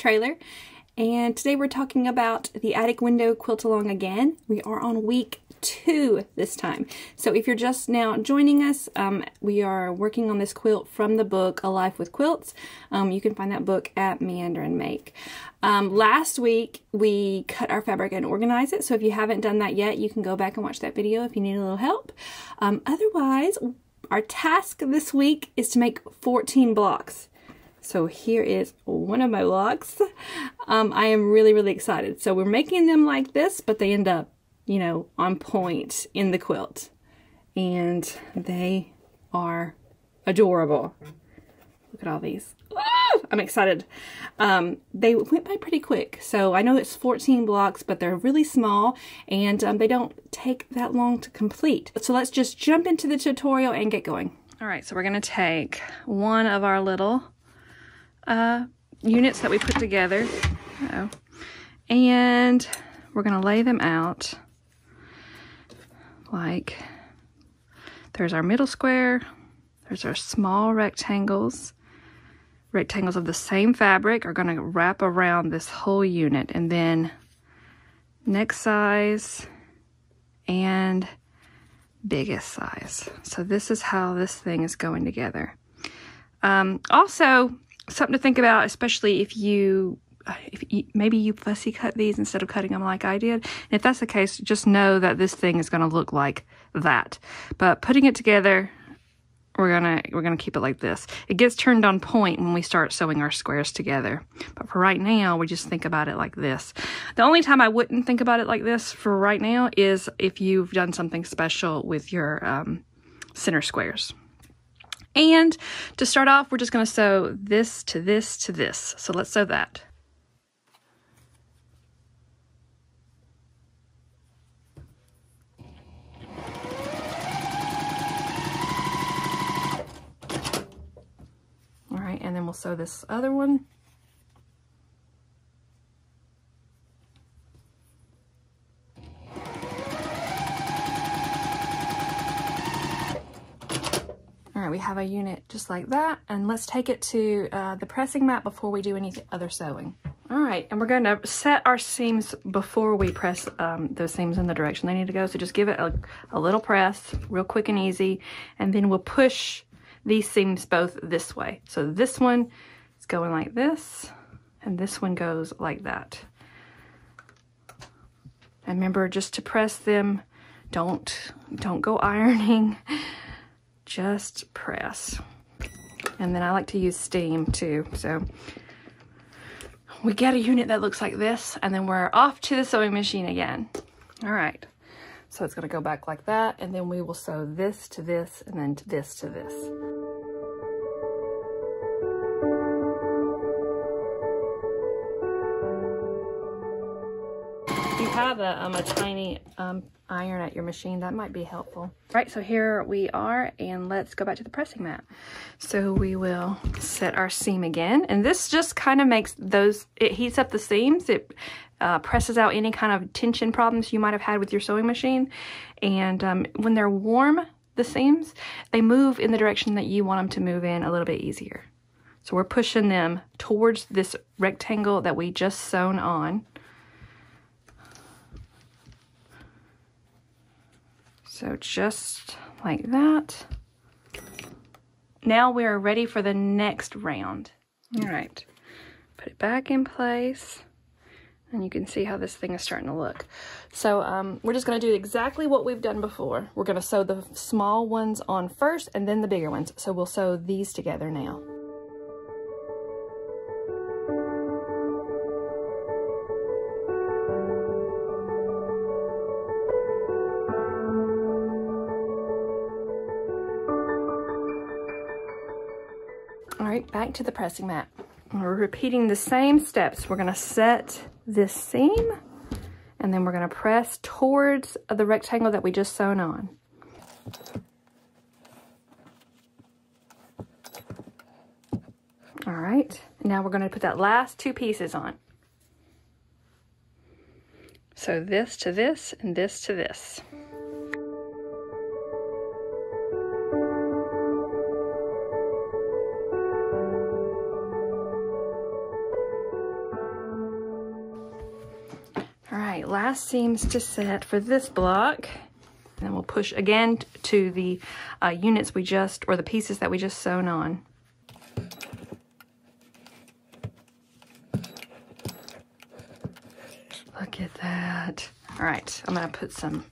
Traylor, and today we're talking about the Attic Window Quilt Along again. We are on week 2 this time. So if you're just now joining us, we are working on this quilt from the book A Life with Quilts. You can find that book at Meander and Make. Last week we cut our fabric and organized it, so if you haven't done that yet, you can go back and watch that video if you need a little help. Otherwise, our task this week is to make 14 blocks. So here is one of my blocks. I am really excited. So we're making them like this, but they end up, you know, on point in the quilt. And they are adorable. Look at all these. Ah, I'm excited. They went by pretty quick. So I know it's 14 blocks, but they're really small and they don't take that long to complete. So let's just jump into the tutorial and get going. All right, so we're gonna take one of our little units that we put together. And we're going to lay them out like there's our middle square, there's our small rectangles. Rectangles of the same fabric are going to wrap around this whole unit, and then next size and biggest size. So this is how this thing is going together. Also, something to think about, especially if maybe you fussy cut these instead of cutting them like I did. And if that's the case, just know that this thing is going to look like that. But putting it together, we're gonna keep it like this. It gets turned on point when we start sewing our squares together. But for right now, we just think about it like this. The only time I wouldn't think about it like this for right now is if you've done something special with your center squares. And to start off, we're just going to sew this to this to this. So let's sew that. All right, and then we'll sew this other one. We have a unit just like that, and let's take it to the pressing mat before we do any other sewing. All right, and we're going to set our seams before we press those seams in the direction they need to go. So just give it a little press, real quick and easy, and then we'll push these seams both this way. So this one is going like this, and this one goes like that. And remember, just to press them, don't go ironing. Just press. And then I like to use steam too. So we get a unit that looks like this, and then we're off to the sewing machine again. All right, so it's going to go back like that, and then we will sew this to this, and then this to this. If you have a tiny iron at your machine, that might be helpful. Right, so here we are, and let's go back to the pressing mat. So we will set our seam again, and this just kind of makes those, it heats up the seams, it presses out any kind of tension problems you might have had with your sewing machine, and when they're warm, the seams, they move in the direction that you want them to move in a little bit easier. So we're pushing them towards this rectangle that we just sewn on. So just like that. Now we are ready for the next round. All right, put it back in place, and you can see how this thing is starting to look. So we're just gonna do exactly what we've done before. We're gonna sew the small ones on first and then the bigger ones. So we'll sew these together now. All right, back to the pressing mat. We're repeating the same steps. We're gonna set this seam, and then we're gonna press towards the rectangle that we just sewn on. All right, now we're gonna put that last 2 pieces on. So this to this, and this to this. right, last seams to set for this block. And then we'll push again to the units we just, or the pieces that we just sewn on. Look at that. All right, I'm gonna put some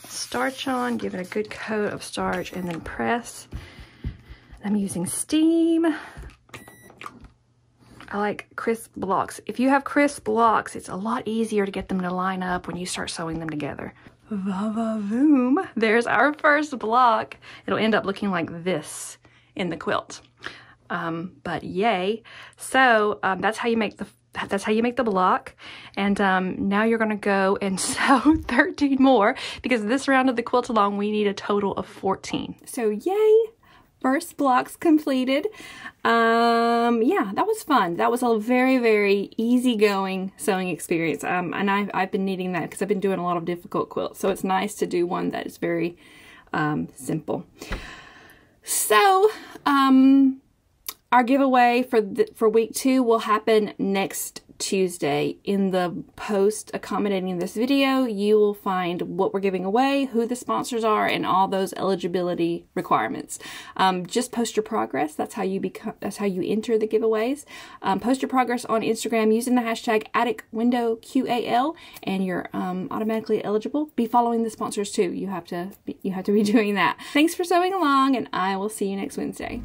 starch on, give it a good coat of starch, and then press. I'm using steam. I like crisp blocks. If you have crisp blocks, it's a lot easier to get them to line up when you start sewing them together. Va-va-voom. There's our first block. It'll end up looking like this in the quilt. But yay. So that's how you make the block. And now you're gonna go and sew 13 more, because this round of the quilt along we need a total of 14. So yay, first block's completed. Yeah, that was fun. That was a very, very easygoing sewing experience. And I've been needing that because I've been doing a lot of difficult quilts. So it's nice to do one that is very simple. So, our giveaway for week 2 will happen next Tuesday. In the post accommodating this video, you will find what we're giving away, who the sponsors are, and all those eligibility requirements. Just post your progress. That's how you enter the giveaways. Post your progress on Instagram using the hashtag Attic Window QAL, and you're automatically eligible. Be following the sponsors too. You have to be doing that. Thanks for sewing along, and I will see you next Wednesday.